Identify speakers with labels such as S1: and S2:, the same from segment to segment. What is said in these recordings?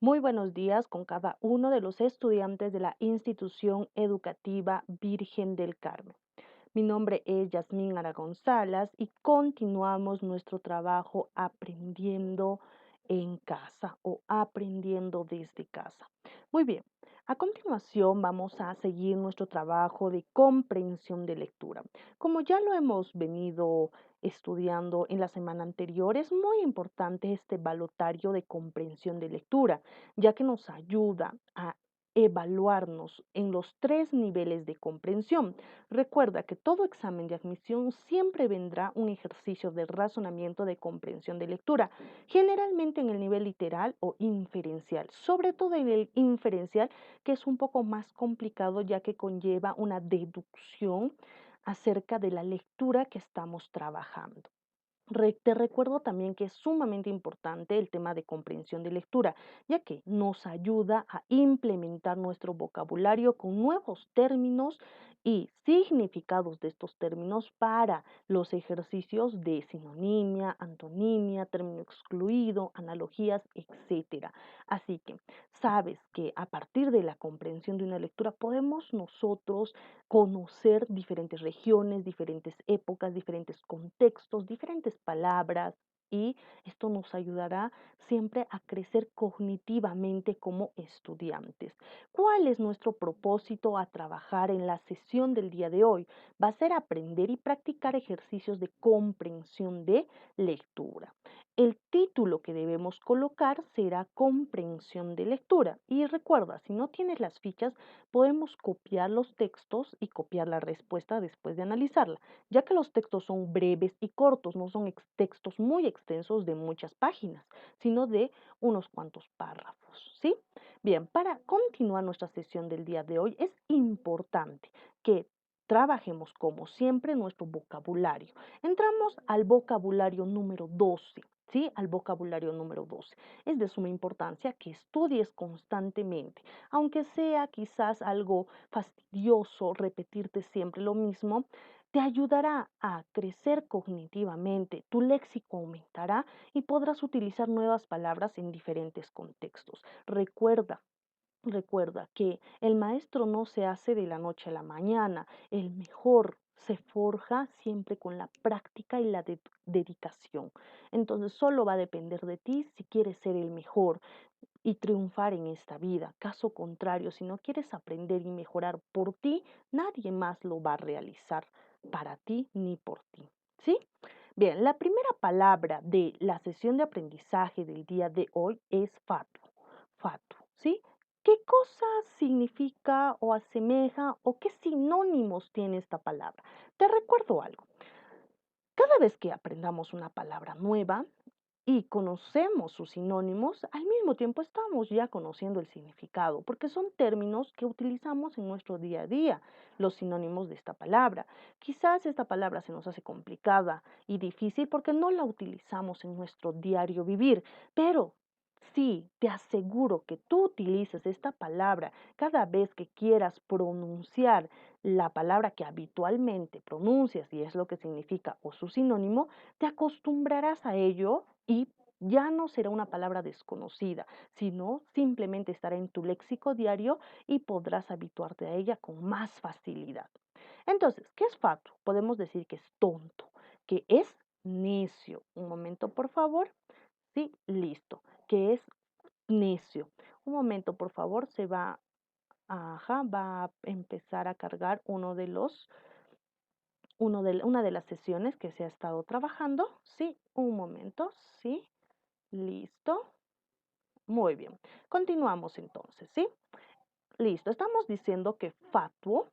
S1: Muy buenos días con cada uno de los estudiantes de la institución educativa Virgen del Carmen. Mi nombre es Yasmín Aragón Salas y continuamos nuestro trabajo aprendiendo en casa o aprendiendo desde casa. Muy bien, a continuación vamos a seguir nuestro trabajo de comprensión de lectura. Como ya lo hemos venido estudiando en la semana anterior, es muy importante este balotario de comprensión de lectura, ya que nos ayuda a evaluarnos en los tres niveles de comprensión. Recuerda que todo examen de admisión siempre vendrá un ejercicio de razonamiento de comprensión de lectura, generalmente en el nivel literal o inferencial, sobre todo en el inferencial, que es un poco más complicado ya que conlleva una deducción acerca de la lectura que estamos trabajando. Te recuerdo también que es sumamente importante el tema de comprensión de lectura, ya que nos ayuda a implementar nuestro vocabulario con nuevos términos y significados de estos términos para los ejercicios de sinonimia, antonimia, término excluido, analogías, etcétera. Así que sabes que a partir de la comprensión de una lectura podemos nosotros conocer diferentes regiones, diferentes épocas, diferentes contextos, diferentes palabras, y esto nos ayudará siempre a crecer cognitivamente como estudiantes. ¿Cuál es nuestro propósito a trabajar en la sesión del día de hoy? Va a ser aprender y practicar ejercicios de comprensión de lectura. El título que debemos colocar será comprensión de lectura. Y recuerda, si no tienes las fichas, podemos copiar los textos y copiar la respuesta después de analizarla, ya que los textos son breves y cortos, no son textos muy extensos de muchas páginas, sino de unos cuantos párrafos, ¿sí? Bien, para continuar nuestra sesión del día de hoy, es importante que trabajemos como siempre nuestro vocabulario. Entramos al vocabulario número 12. ¿Sí? Al vocabulario número 12. Es de suma importancia que estudies constantemente, aunque sea quizás algo fastidioso repetirte siempre lo mismo, te ayudará a crecer cognitivamente, tu léxico aumentará y podrás utilizar nuevas palabras en diferentes contextos. Recuerda que el maestro no se hace de la noche a la mañana, el mejor se forja siempre con la práctica y la dedicación. Entonces solo va a depender de ti si quieres ser el mejor y triunfar en esta vida. Caso contrario, si no quieres aprender y mejorar por ti, nadie más lo va a realizar para ti ni por ti. ¿Sí? Bien, la primera palabra de la sesión de aprendizaje del día de hoy es fatuo. Fatuo, ¿sí? ¿Qué cosa significa o asemeja o qué sinónimos tiene esta palabra? Te recuerdo algo. Cada vez que aprendamos una palabra nueva, y conocemos sus sinónimos, al mismo tiempo estamos ya conociendo el significado, porque son términos que utilizamos en nuestro día a día, los sinónimos de esta palabra. Quizás esta palabra se nos hace complicada y difícil porque no la utilizamos en nuestro diario vivir, pero sí, te aseguro que tú utilices esta palabra cada vez que quieras pronunciar la palabra que habitualmente pronuncias y es lo que significa o su sinónimo, te acostumbrarás a ello y ya no será una palabra desconocida, sino simplemente estará en tu léxico diario y podrás habituarte a ella con más facilidad. Entonces, ¿qué es fatuo? Podemos decir que es tonto, que es necio. Un momento, por favor. Sí, listo. Que es necio. Un momento, por favor, va a empezar a cargar una de las sesiones que se ha estado trabajando. Sí, un momento, sí, listo. Muy bien. Continuamos entonces, ¿sí? Listo. Estamos diciendo que fatuo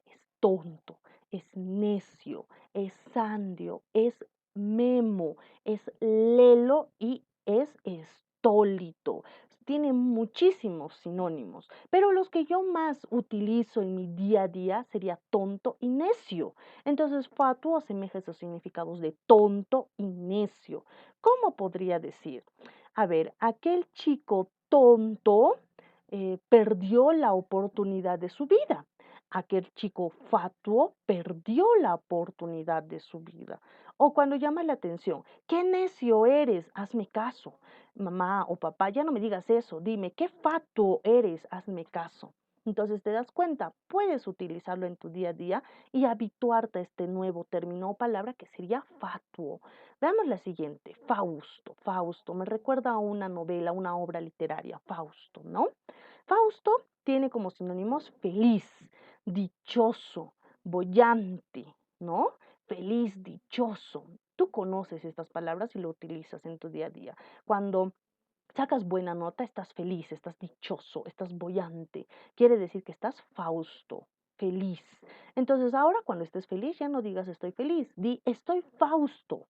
S1: es tonto, es necio, es sandio, es memo, es lelo y es estólito. Tiene muchísimos sinónimos, pero los que yo más utilizo en mi día a día sería tonto y necio. Entonces, fatuo asemeja esos significados de tonto y necio. ¿Cómo podría decir? A ver, aquel chico tonto perdió la oportunidad de su vida. aquel chico fatuo perdió la oportunidad de su vida. O cuando llama la atención, qué necio eres, hazme caso. Mamá o papá, ya no me digas eso, dime, qué fatuo eres, hazme caso. Entonces te das cuenta, puedes utilizarlo en tu día a día y habituarte a este nuevo término o palabra que sería fatuo. Veamos la siguiente, Fausto. Fausto me recuerda a una novela, una obra literaria, Fausto, ¿no? Fausto tiene como sinónimos feliz, dichoso, boyante, ¿no? Feliz, dichoso. Tú conoces estas palabras y lo utilizas en tu día a día. Cuando sacas buena nota, estás feliz, estás dichoso, estás boyante. Quiere decir que estás Fausto, feliz. Entonces ahora cuando estés feliz ya no digas estoy feliz, di estoy Fausto,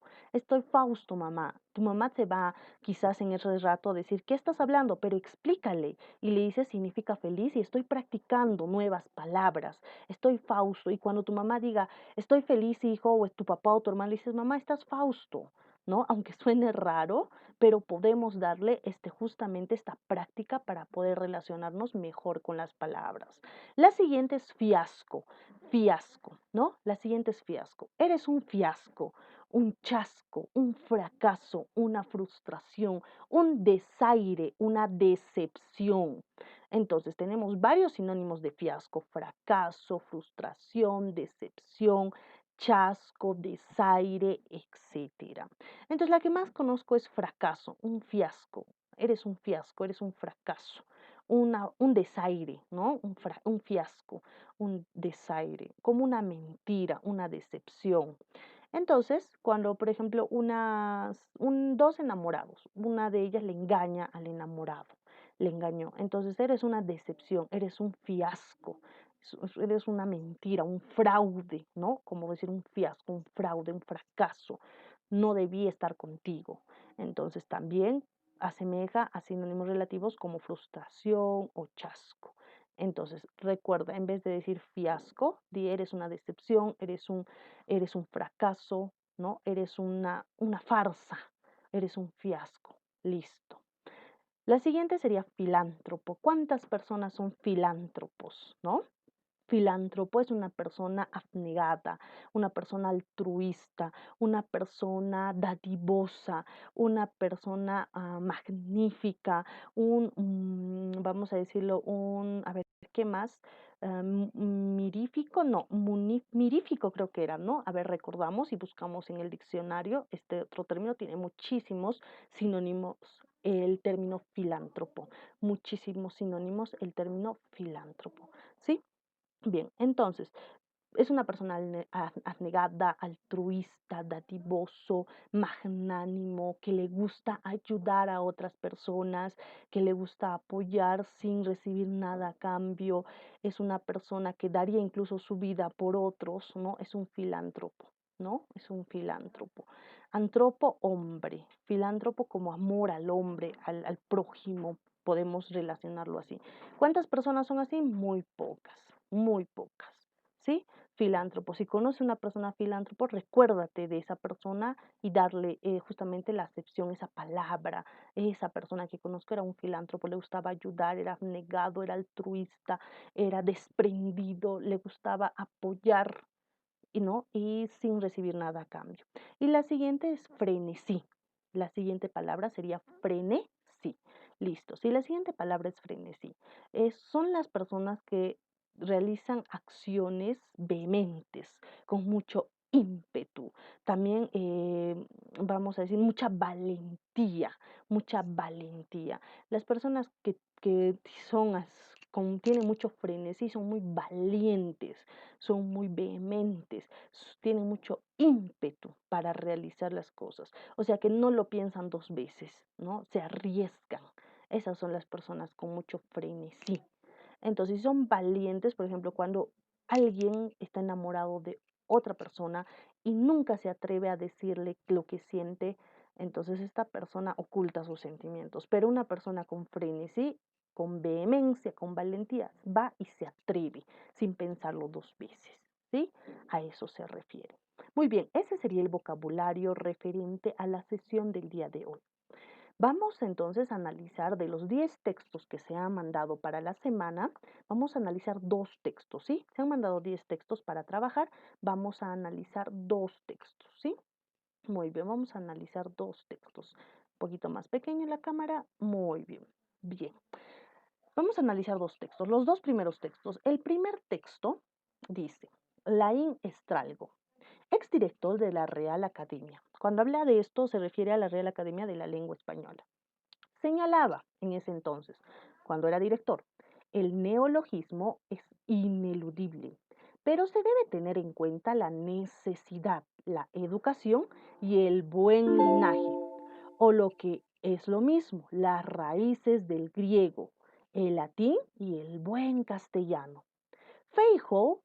S1: mamá. Tu mamá te va quizás en ese rato a decir, ¿qué estás hablando? Pero explícale y le dices significa feliz y estoy practicando nuevas palabras, estoy Fausto. Y cuando tu mamá diga, estoy feliz, hijo, o es tu papá o tu hermano, le dices, mamá, estás Fausto, ¿no? Aunque suene raro, pero podemos darle justamente esta práctica para poder relacionarnos mejor con las palabras. La siguiente es fiasco, fiasco, ¿no? La siguiente es fiasco. Eres un fiasco, un chasco, un fracaso, una frustración, un desaire, una decepción. Entonces tenemos varios sinónimos de fiasco: fracaso, frustración, decepción, chasco, desaire, etcétera. Entonces la que más conozco es fracaso, un fiasco. Eres un fiasco, eres un fracaso, un desaire, ¿no? Un fiasco, un desaire, como una mentira, una decepción. Entonces, cuando, por ejemplo, dos enamorados, una de ellas le engaña al enamorado, le engañó. Entonces, eres una decepción, eres un fiasco, eres una mentira, un fraude, ¿no? Como decir un fiasco, un fraude, un fracaso. No debí estar contigo. Entonces, también asemeja a sinónimos relativos como frustración o chasco. Entonces, recuerda, en vez de decir fiasco, di eres una decepción, eres un fracaso, ¿no? Eres una farsa, eres un fiasco. Listo. La siguiente sería filántropo. ¿Cuántas personas son filántropos, no? Filántropo es una persona abnegada, una persona altruista, una persona dadivosa, una persona magnífica, vamos a decirlo, a ver, ¿qué más? Mirífico, no, mirífico creo que era, ¿no? A ver, recordamos y buscamos en el diccionario, este otro término tiene muchísimos sinónimos, el término filántropo, muchísimos sinónimos el término filántropo, ¿sí? Bien, entonces, es una persona abnegada, altruista, dadivoso, magnánimo, que le gusta ayudar a otras personas, que le gusta apoyar sin recibir nada a cambio. Es una persona que daría incluso su vida por otros, ¿no? Es un filántropo, ¿no? Es un filántropo. Antropo, hombre. Filántropo como amor al hombre, al prójimo. Podemos relacionarlo así. ¿Cuántas personas son así? Muy pocas, muy pocas. ¿Sí? Filántropo. Si conoce una persona filántropo, recuérdate de esa persona y darle justamente la acepción, esa palabra. Esa persona que conozco era un filántropo, le gustaba ayudar, era abnegado, era altruista, era desprendido, le gustaba apoyar y no, y sin recibir nada a cambio. Y la siguiente es frenesí. La siguiente palabra sería frenesí. Listo. Si la siguiente palabra es frenesí, son las personas que realizan acciones vehementes, con mucho ímpetu. También vamos a decir mucha valentía, mucha valentía. Las personas que tienen mucho frenesí son muy valientes, son muy vehementes, tienen mucho ímpetu para realizar las cosas. O sea que no lo piensan dos veces, ¿no? Se arriesgan. Esas son las personas con mucho frenesí. Entonces, si son valientes, por ejemplo, cuando alguien está enamorado de otra persona y nunca se atreve a decirle lo que siente, entonces esta persona oculta sus sentimientos. Pero una persona con frenesí, con vehemencia, con valentía, va y se atreve sin pensarlo dos veces, ¿sí? A eso se refiere. Muy bien, ese sería el vocabulario referente a la sesión del día de hoy. Vamos entonces a analizar de los 10 textos que se han mandado para la semana, vamos a analizar 2 textos, ¿sí? Se han mandado 10 textos para trabajar, vamos a analizar 2 textos, ¿sí? Muy bien, vamos a analizar 2 textos. Un poquito más pequeña la cámara, muy bien. Bien, vamos a analizar 2 textos, los 2 primeros textos. El primer texto dice, Laín Estralgo, exdirector de la Real Academia. Cuando habla de esto se refiere a la Real Academia de la Lengua Española. Señalaba en ese entonces, cuando era director, el neologismo es ineludible, pero se debe tener en cuenta la necesidad, la educación y el buen linaje, o lo que es lo mismo, las raíces del griego, el latín y el buen castellano. Feijóo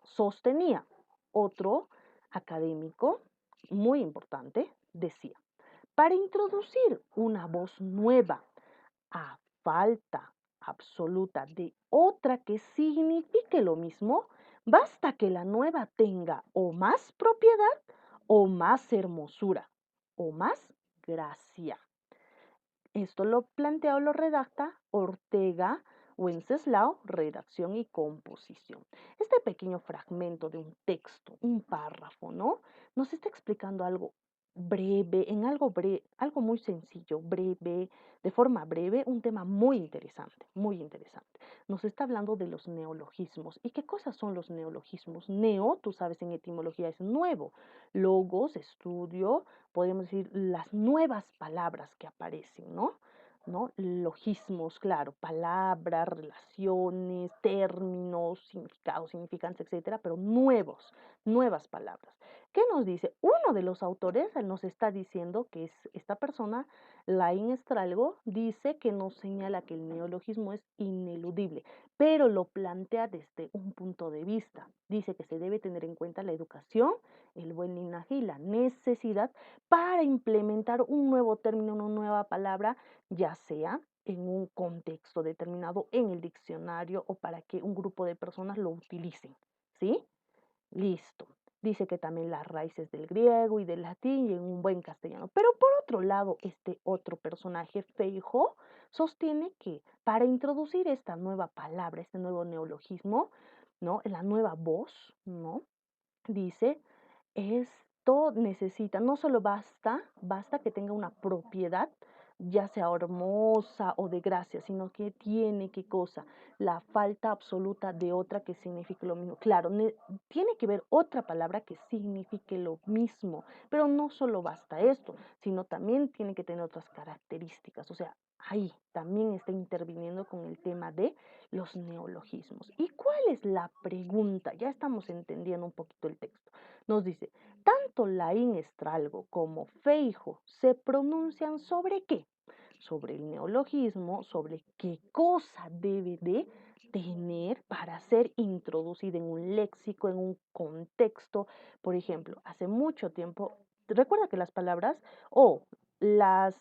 S1: sostenía, otro académico muy importante decía, para introducir una voz nueva a falta absoluta de otra que signifique lo mismo, basta que la nueva tenga o más propiedad o más hermosura o más gracia. Esto lo plantea o lo redacta Ortega Wenceslao, redacción y composición. Este pequeño fragmento de un texto, un párrafo, ¿no? Nos está explicando algo breve, algo muy sencillo, breve, de forma breve, un tema muy interesante, muy interesante. Nos está hablando de los neologismos. ¿Y qué cosas son los neologismos? Neo, tú sabes, en etimología es nuevo. Logos, estudio, podemos decir las nuevas palabras que aparecen, ¿no? ¿No? Logismos, claro, palabras, relaciones, términos, significados, significantes, etcétera, pero nuevas palabras. ¿Qué nos dice? Uno de los autores nos está diciendo que es esta persona, Laín Estralgo, dice que nos señala que el neologismo es ineludible, pero lo plantea desde un punto de vista. Dice que se debe tener en cuenta la educación, el buen linaje y la necesidad para implementar un nuevo término, una nueva palabra, ya sea en un contexto determinado en el diccionario o para que un grupo de personas lo utilicen, ¿sí? Listo. Dice que también las raíces del griego y del latín y en un buen castellano. Pero por otro lado, este otro personaje, Feijóo, sostiene que para introducir esta nueva palabra, este nuevo neologismo, ¿no? La nueva voz, ¿no? Dice, esto necesita, no solo basta que tenga una propiedad, ya sea hermosa o de gracia, sino que tiene, ¿qué cosa? La falta absoluta de otra que signifique lo mismo. Claro, tiene que ver otra palabra que signifique lo mismo, pero no solo basta esto, sino también tiene que tener otras características. O sea, ahí también está interviniendo con el tema de los neologismos. ¿Y cuál es la pregunta? Ya estamos entendiendo un poquito el texto. Nos dice, tanto Laín Estralgo como Feijóo se pronuncian sobre qué, sobre el neologismo, sobre qué cosa debe de tener para ser introducida en un léxico, en un contexto. Por ejemplo, hace mucho tiempo, recuerda que las palabras o las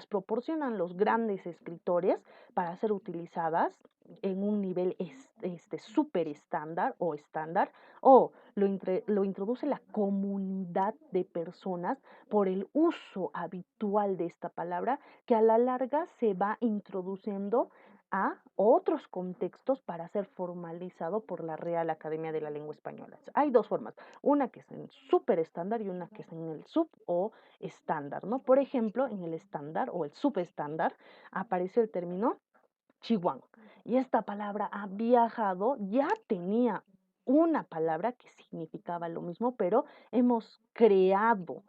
S1: proporcionan los grandes escritores para ser utilizadas en un nivel súper estándar o lo introduce la comunidad de personas por el uso habitual de esta palabra que a la larga se va introduciendo a otros contextos para ser formalizado por la Real Academia de la Lengua Española. Hay dos formas, una que es en súper estándar y una que es en el sub o estándar, ¿no? Por ejemplo, en el estándar o el subestándar aparece el término Chihuahua. Y esta palabra ha viajado, ya tenía una palabra que significaba lo mismo, pero hemos creado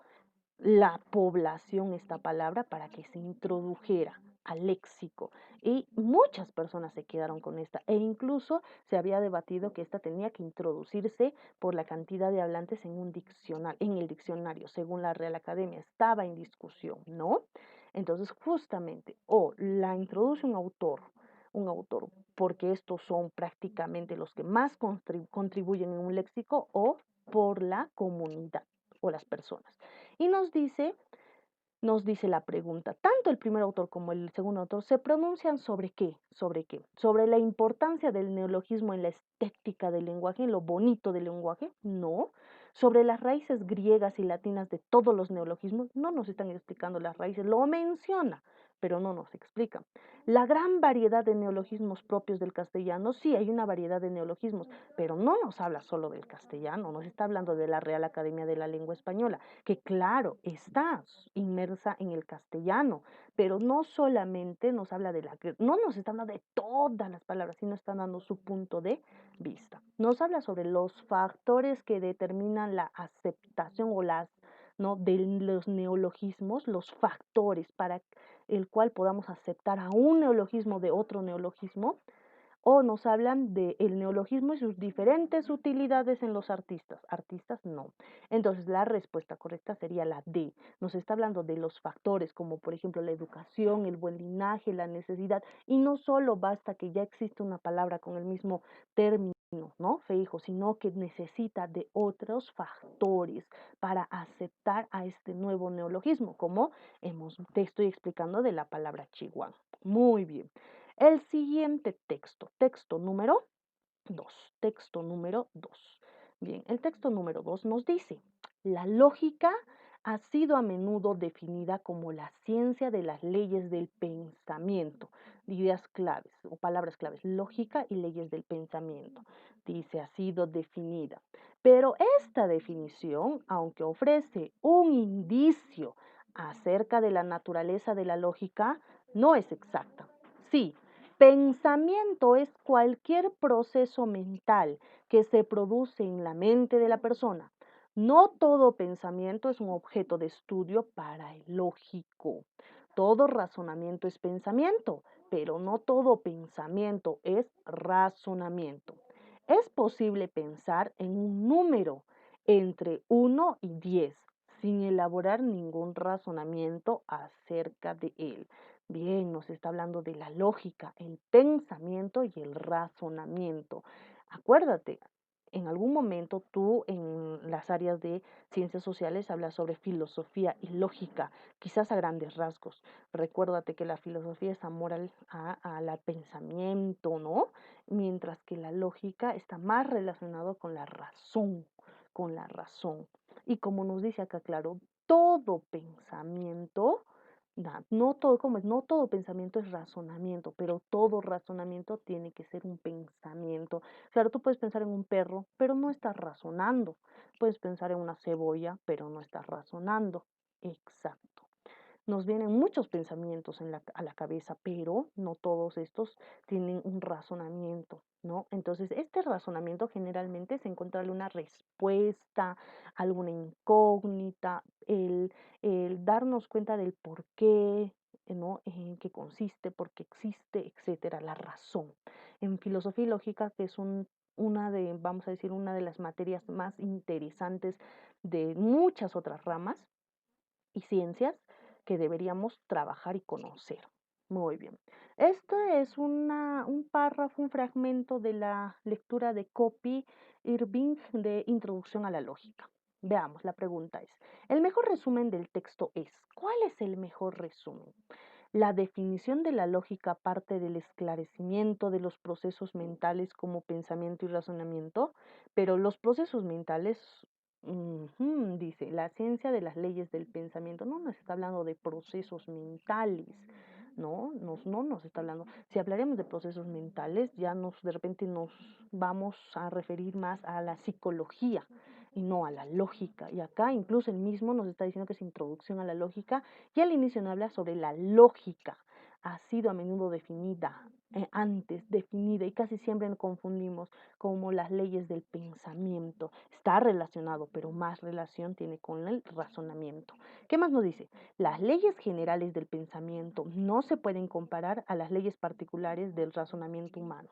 S1: la población esta palabra para que se introdujera al léxico y muchas personas se quedaron con esta e incluso se había debatido que esta tenía que introducirse por la cantidad de hablantes en un diccionario, en el diccionario, según la Real Academia, estaba en discusión, ¿no? Entonces, justamente, o la introduce un autor, porque estos son prácticamente los que más contribuyen en un léxico, o por la comunidad o las personas. Y nos dice la pregunta, tanto el primer autor como el segundo autor se pronuncian sobre qué, sobre qué, sobre la importancia del neologismo en la estética del lenguaje, en lo bonito del lenguaje, no, Sobre las raíces griegas y latinas de todos los neologismos, no nos están explicando las raíces, lo menciona, pero no nos explica. La gran variedad de neologismos propios del castellano, sí, hay una variedad de neologismos, pero no nos habla solo del castellano, nos está hablando de la Real Academia de la Lengua Española, que claro, está inmersa en el castellano, pero no solamente nos habla de no nos está hablando de todas las palabras, sino están dando su punto de vista. Nos habla sobre los factores que determinan la aceptación o ¿no? de los neologismos, los factores para el cual podamos aceptar a un neologismo de otro neologismo, o nos hablan del neologismo y sus diferentes utilidades en los artistas. Artistas no. Entonces la respuesta correcta sería la D. Nos está hablando de los factores como por ejemplo la educación, el buen linaje, la necesidad, y no solo basta que ya existe una palabra con el mismo término, ¿no? Feijo, sino que necesita de otros factores para aceptar a este nuevo neologismo, como te estoy explicando de la palabra chihuahua. Muy bien. El siguiente texto número 2, texto número 2. Bien, el texto número 2 nos dice, la lógica ha sido a menudo definida como la ciencia de las leyes del pensamiento. Ideas claves o palabras claves, lógica y leyes del pensamiento. Dice, ha sido definida. Pero esta definición, aunque ofrece un indicio acerca de la naturaleza de la lógica, no es exacta. Sí, pensamiento es cualquier proceso mental que se produce en la mente de la persona. No todo pensamiento es un objeto de estudio para el lógico. Todo razonamiento es pensamiento, pero no todo pensamiento es razonamiento. Es posible pensar en un número entre 1 y 10 sin elaborar ningún razonamiento acerca de él. Bien, nos está hablando de la lógica, el pensamiento y el razonamiento. Acuérdate, en algún momento tú en las áreas de ciencias sociales hablas sobre filosofía y lógica, quizás a grandes rasgos. Recuérdate que la filosofía es amor al pensamiento, ¿no? Mientras que la lógica está más relacionado con la razón, con la razón. Y como nos dice acá, claro, todo pensamiento no todo, como es, no todo pensamiento es razonamiento, pero todo razonamiento tiene que ser un pensamiento. Claro, tú puedes pensar en un perro, pero no estás razonando. Puedes pensar en una cebolla, pero no estás razonando. Exacto. Nos vienen muchos pensamientos a la cabeza, pero no todos estos tienen un razonamiento, ¿no? Entonces, este razonamiento generalmente se encuentra una respuesta, alguna incógnita, el darnos cuenta del por qué, ¿no? En qué consiste, por qué existe, etcétera, la razón. En filosofía y lógica, que es vamos a decir, una de las materias más interesantes de muchas otras ramas, y ciencias que deberíamos trabajar y conocer. Muy bien. Este es un párrafo, un fragmento de la lectura de Copy Irving de Introducción a la Lógica. Veamos, la pregunta es, el mejor resumen del texto es, ¿cuál es el mejor resumen? La definición de la lógica parte del esclarecimiento de los procesos mentales como pensamiento y razonamiento, pero los procesos mentales, dice, la ciencia de las leyes del pensamiento, no nos está hablando de procesos mentales, no nos está hablando. Si hablaremos de procesos mentales, ya de repente nos vamos a referir más a la psicología y no a la lógica. Y acá incluso el mismo nos está diciendo que es introducción a la lógica y al inicio nos habla sobre la lógica. Ha sido a menudo definida, antes definida, y casi siempre nos confundimos como las leyes del pensamiento. Está relacionado, pero más relación tiene con el razonamiento. ¿Qué más nos dice? Las leyes generales del pensamiento no se pueden comparar a las leyes particulares del razonamiento humano.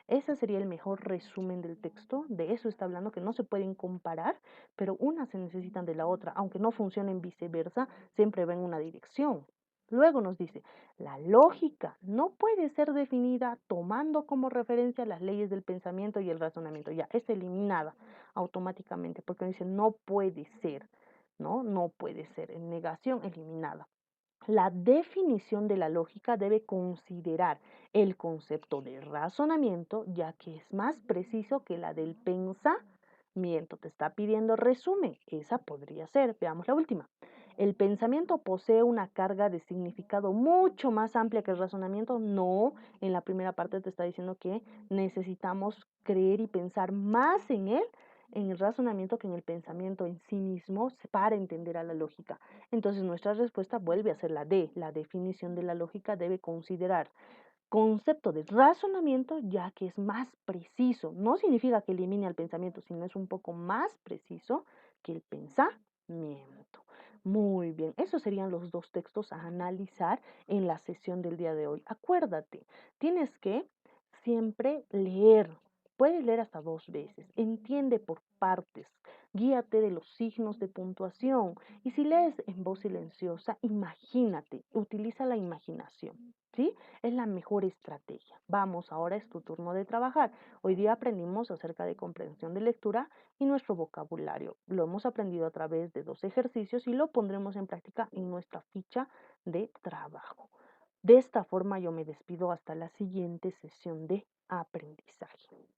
S1: Ese sería el mejor resumen del texto. De eso está hablando, que no se pueden comparar, pero unas se necesitan de la otra. Aunque no funcionen viceversa, siempre va en una dirección. Luego nos dice, la lógica no puede ser definida tomando como referencia las leyes del pensamiento y el razonamiento. Ya, es eliminada automáticamente, porque dice no puede ser, ¿no? No puede ser. En negación, eliminada. La definición de la lógica debe considerar el concepto de razonamiento, ya que es más preciso que la del pensamiento. Miento, te está pidiendo resumen. Esa podría ser. Veamos la última. ¿El pensamiento posee una carga de significado mucho más amplia que el razonamiento? No, en la primera parte te está diciendo que necesitamos creer y pensar más en el razonamiento que en el pensamiento en sí mismo para entender a la lógica. Entonces nuestra respuesta vuelve a ser la D. La definición de la lógica debe considerar concepto de razonamiento, ya que es más preciso. No significa que elimine al pensamiento, sino es un poco más preciso que el pensamiento. Muy bien, esos serían los dos textos a analizar en la sesión del día de hoy. Acuérdate, tienes que siempre leer. Puedes leer hasta 2 veces. Entiende por partes. Guíate de los signos de puntuación. Y si lees en voz silenciosa, imagínate. Utiliza la imaginación. ¿Sí? Es la mejor estrategia. Vamos, ahora es tu turno de trabajar. Hoy día aprendimos acerca de comprensión de lectura y nuestro vocabulario. Lo hemos aprendido a través de 2 ejercicios y lo pondremos en práctica en nuestra ficha de trabajo. De esta forma yo me despido hasta la siguiente sesión de aprendizaje.